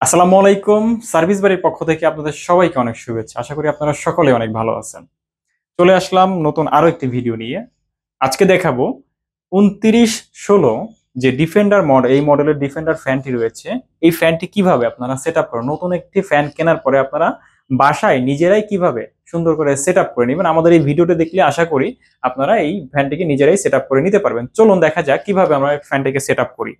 আসসালামু আলাইকুম। সার্ভিস বাড়ির পক্ষ থেকে আপনাদের সবাইকে অনেক শুভেচ্ছা। আশা করি আপনারা সকলে অনেক ভালো আছেন। চলে আসলাম নতুন আরো একটি ভিডিও নিয়ে। আজকে দেখাবো 2916 যে ডিফেন্ডার মডেল, এই মডেলের ডিফেন্ডার ফ্যানটি রয়েছে, এই ফ্যানটি কিভাবে আপনারা সেট আপ করেন। নতুন একটি ফ্যান কেনার পরে আপনারা বাসায় নিজেরাই কিভাবে সুন্দর করে সেট আপ করে নেবেন। আমাদের এই ভিডিওটা দেখলে আশা করি আপনারা এই ফ্যানটিকে নিজেরাই সেট আপ করে নিতে পারবেন। চলুন দেখা যাক কিভাবে আমরা ফ্যানটিকে সেট আপ করি।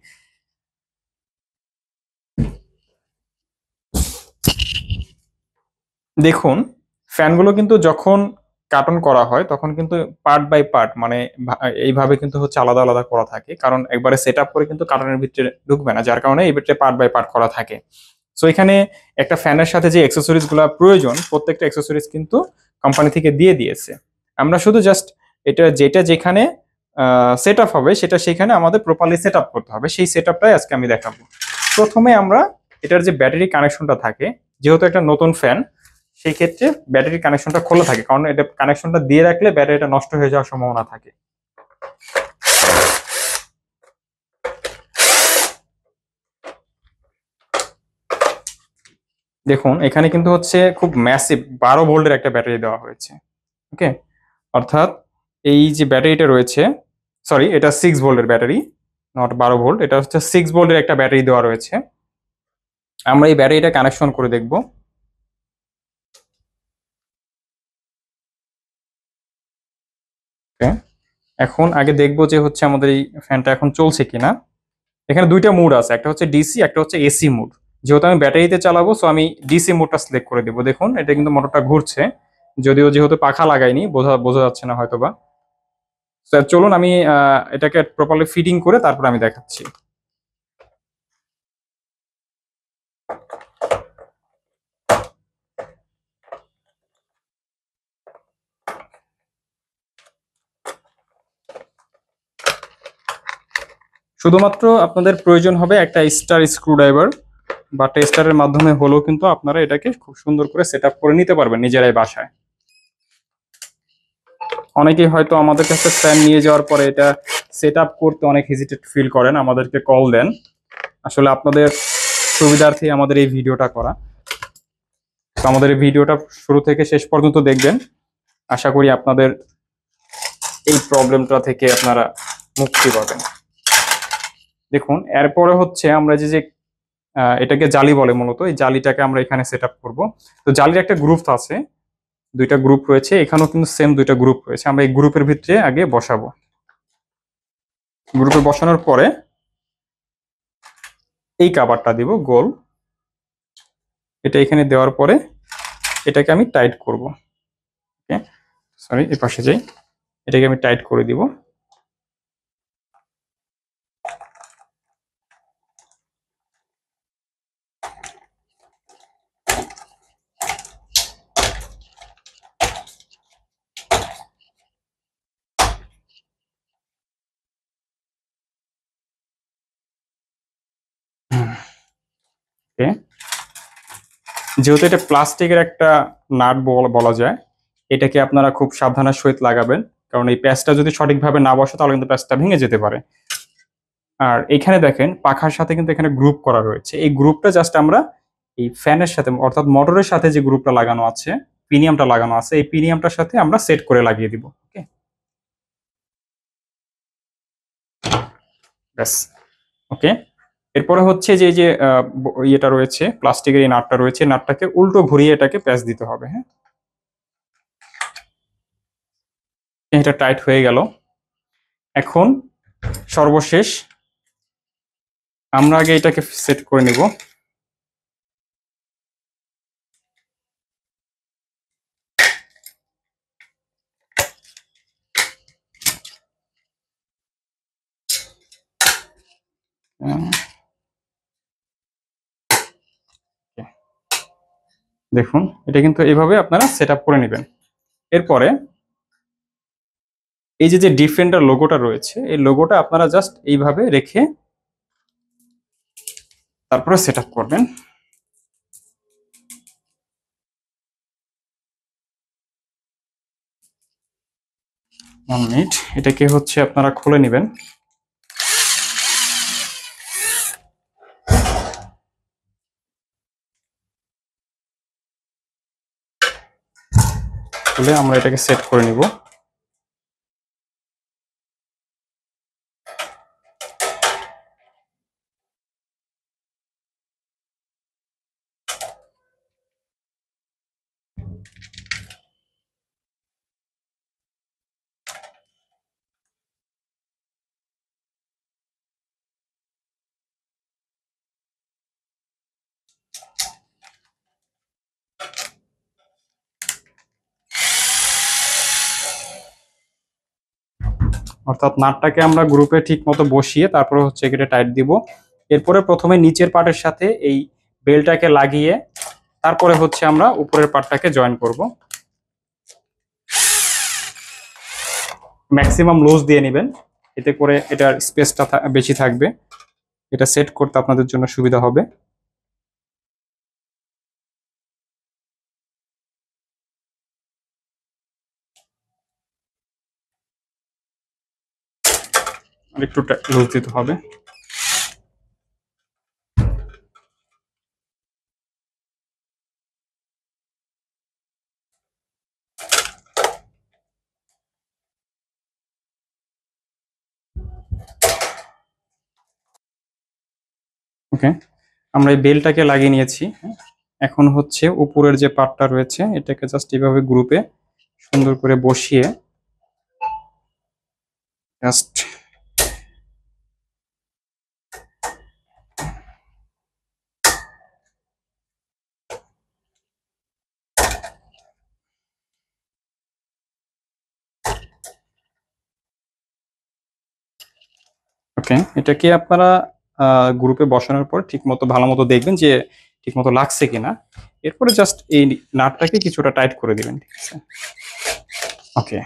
দেখুন, ফ্যানগুলো কিন্তু যখন কার্টন করা হয় তখন কিন্তু পার্ট বাই পার্ট, মানে এইভাবে কিন্তু হচ্ছে আলাদা আলাদা করা থাকে, কারণ একবারে সেট আপ করে কিন্তু কার্টনের ভিতরে ঢুকবে না, যার কারণে এই ভিতরে পার্ট বাই পার্ট করা থাকে। সো এখানে একটা ফ্যানের সাথে যে অ্যাক্সেসরিজ গুলা প্রয়োজন, প্রত্যেকটা অ্যাক্সেসরিজ কিন্তু কোম্পানি থেকে দিয়ে দিয়েছে। আমরা শুধু জাস্ট এটা যেটা যেখানে সেট আপ হবে সেটা সেখানে আমাদের প্রপারলি সেট আপ করতে হবে। সেই সেট আপটাই আজকে আমি দেখাবো। প্রথমে আমরা এটার যে ব্যাটারি কানেকশনটা থাকে, যেহেতু একটা নতুন ফ্যান, সেই ক্ষেত্রে ব্যাটারি কানেকশনটা খোলা থাকে, কারণ এটা কানেকশনটা দিয়ে রাখলে ব্যাটারিটা নষ্ট হয়ে যাওয়ার সম্ভাবনা থাকে। দেখুন, এখানে কিন্তু হচ্ছে খুব ম্যাসিভ 12 ভোল্টের একটা ব্যাটারি দেওয়া হয়েছে। ওকে, অর্থাৎ এই যে ব্যাটারিটা রয়েছে, সরি, এটা 6 ভোল্টের ব্যাটারি, নট 12 ভোল্ট, এটা হচ্ছে 6 ভোল্টের একটা ব্যাটারি দেওয়া রয়েছে। আমরা এই ব্যাটারিটা কানেকশন করে দেখব। ওকে, এখন আগে দেখবো যে হচ্ছে আমাদের এই ফ্যানটা এখন চলছে কিনা। এখানে দুইটা মুড আছে, একটা হচ্ছে ডিসি, একটা হচ্ছে এসি মুড। যেহেতু আমি ব্যাটারিতে চালাবো, সো আমি ডিসি মুডটা সিলেক্ট করে দেবো। দেখুন, এটা কিন্তু মোটরটা ঘুরছে, যদিও যেহেতু পাখা লাগাইনি বোঝা বোঝা যাচ্ছে না হয়তোবা। চলুন আমি এটাকে প্রপারলি ফিটিং করে তারপর আমি দেখাচ্ছি। শুধুমাত্র আপনাদের প্রয়োজন হবে একটা স্টার স্ক্রুড্রাইভার বা টেস্টারের মাধ্যমে হলেও কিন্তু আপনারা এটাকে খুব সুন্দর করে সেট আপ করে নিতে পারবেন নিজেরাই বাসায়। অনেকেই হয়তো আমাদের কাছে ফ্যান নিয়ে যাওয়ার পরে এটা সেট আপ করতে অনেক হেজিটেট ফিল করেন, আমাদেরকে কল দেন। আসলে আপনাদের সুবিধার্থে আমাদের এই ভিডিওটা করা। তো আমাদের এই ভিডিওটা শুরু থেকে শেষ পর্যন্ত দেখবেন, আশা করি আপনাদের এই প্রবলেমটা থেকে আপনারা মুক্তি পাবেন। দেখুন, এরপরে হচ্ছে আমরা যে যে এটাকে জালি বলে, মূলত এই জালিটাকে আমরা এখানে সেট আপ করবো। তো জালির একটা গ্রুপ আছে, দুইটা গ্রুপ রয়েছে, এখানেও কিন্তু সেম দুইটা গ্রুপ রয়েছে। আমরা এই গ্রুপের ভিতরে আগে বসাবো। গ্রুপে বসানোর পরে এই কাভারটা দিব গোল, এটা এখানে দেওয়ার পরে এটাকে আমি টাইট করব। ওকে, সরি, এই পাশে যাই, এটাকে আমি টাইট করে দিব। ওকে, যেহেতু এটা প্লাস্টিকের একটা নাট বলা যায়, এটাকে আপনারা খুব সাবধানের সহিত লাগাবেন, কারণ এই প্যাচটা যদি সঠিকভাবে না বসে তাহলে কিন্তু প্যাচটা ভেঙে যেতে পারে। আর এখানে দেখেন পাখার সাথে কিন্তু এখানে গ্রুপ করা রয়েছে, এই গ্রুপটা জাস্ট আমরা এই ফ্যানের সাথে, অর্থাৎ মোটরের সাথে যে গ্রুপটা লাগানো আছে, পিনিয়ামটা লাগানো আছে, এই পিনিয়ামটার সাথে আমরা সেট করে লাগিয়ে দিব। ওকে, ব্যাস। ওকে, এরপরে হচ্ছে যে এই যে ইয়েটা রয়েছে, প্লাস্টিকের এই নাটটা রয়েছে, নাটটাকে উল্টো ঘুরিয়ে এটাকে প্যাচ দিতে হবে। হ্যাঁ, এটা টাইট হয়ে গেল। এখন সর্বশেষ আমরা আগে এটাকে সেট করে নিব। দেখুন, এটা কিন্তু এইভাবে আপনারা সেট আপ করে নেবেন। এরপরে এই যে যে ডিফেন্ডার লোগোটা রয়েছে, এই লোগোটা আপনারা জাস্ট এইভাবে রেখে তারপরে সেট আপ করবেন। 1 মিনিট, এটাকে হচ্ছে আপনারা খুলে নেবেন। খুলে আমরা এটাকে সেট করে নিব। অর্থাৎ নাটটাকে আমরা গ্রুপে ঠিক মতো বসিয়ে তারপরে হচ্ছে এটা টাইট দিব। এরপরে প্রথমে নিচের পার্টের সাথে এই বেলটাকে লাগিয়ে তারপরে হচ্ছে আমরা উপরের পার্টটাকে জয়েন করব। ম্যাক্সিমাম লুজ দিয়ে নেবেন, এতে করে এটার স্পেসটা বেশি থাকবে, এটা সেট করতে আপনাদের জন্য সুবিধা হবে। আর একটু লুজ দিতে হবে। ওকে, আমরা এই বেলটাকে লাগিয়ে নিয়েছি। এখন হচ্ছে উপরের যে পার্টটা রয়েছে এটাকে জাস্ট এইভাবে গ্রুপে সুন্দর করে বসিয়ে জাস্ট ওকে, এটাকে আপনারা গ্রুপে বসানোর পর ঠিক মতো ভালো মতো দেখবেন যে ঠিক মতো লাগছে কিনা। এরপরে জাস্ট এই নাটটাকে কিছুটা টাইট করে দিবেন, ঠিক আছে? ওকে,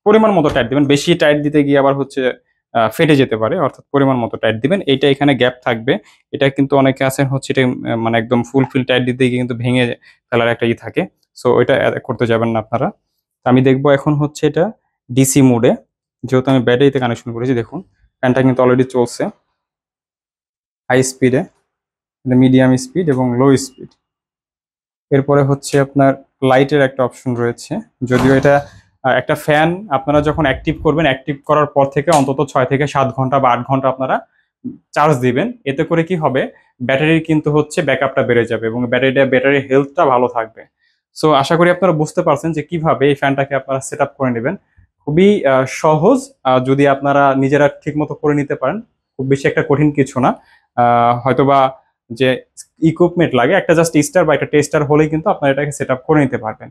পরিমাণ মতো টাইট দিবেন, বেশি টাইট দিতে গিয়ে আবার হচ্ছে ফেটে যেতে পারে, অর্থাৎ পরিমাণ মতো টাইট দিবেন। এইটা এখানে গ্যাপ থাকবে, এটা কিন্তু অনেকে আছেন হচ্ছে এটা মানে একদম ফুলফিল টাইট দিতে গিয়ে কিন্তু ভেঙে ফেলার একটা থাকে। সো ওইটা করতে যাবেন না আপনারা। আমি দেখবো এখন হচ্ছে এটা ডিসি মোডে, যেহেতু আমি ব্যাটারিতে কানেকশন করেছি। দেখুন ফ্যানটা কিন্তু অলরেডি চলছে হাই স্পিডে, মিডিয়াম স্পিড এবং লো স্পিড। এরপরে হচ্ছে আপনার লাইটের একটা অপশন রয়েছে, যদিও এটা একটা ফ্যান আপনারা যখন অ্যাক্টিভ করবেন, অ্যাক্টিভ করার পর থেকে অন্তত 6 থেকে 7 ঘন্টা বা 8 ঘন্টা আপনারা চার্জ দিবেন। এতে করে কি হবে, ব্যাটারির কিন্তু হচ্ছে ব্যাকআপটা বেড়ে যাবে এবং ব্যাটারির হেলথটা ভালো থাকবে। সো আশা করি আপনারা বুঝতে পারছেন যে কিভাবে এই ফ্যানটাকে আপনারা সেট আপ করে নেবেন। খুবই সহজ, যদি আপনারা নিজেরা ঠিক মতো করে নিতে পারেন। খুব বেশি একটা কঠিন কিছু না। হয়তোবা যে ইকুইপমেন্ট লাগে, একটা জাস্ট স্টার বা একটা টেস্টার হলেই কিন্তু আপনারা এটাকে সেট আপ করে নিতে পারবেন।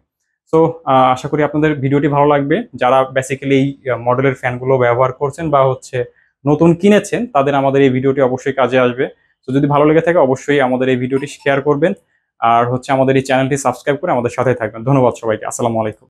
সো আশা করি আপনাদের ভিডিওটি ভালো লাগবে। যারা বেসিক্যালি এই মডেলের ফ্যানগুলো ব্যবহার করছেন বা হচ্ছে নতুন কিনেছেন, তাদের আমাদের এই ভিডিওটি অবশ্যই কাজে আসবে। তো যদি ভালো লেগে থাকে অবশ্যই আমাদের এই ভিডিওটি শেয়ার করবেন, আর হচ্ছে আমাদের এই চ্যানেলটি সাবস্ক্রাইব করে আমাদের সাথে থাকবেন। ধন্যবাদ সবাইকে। আসসালামু আলাইকুম।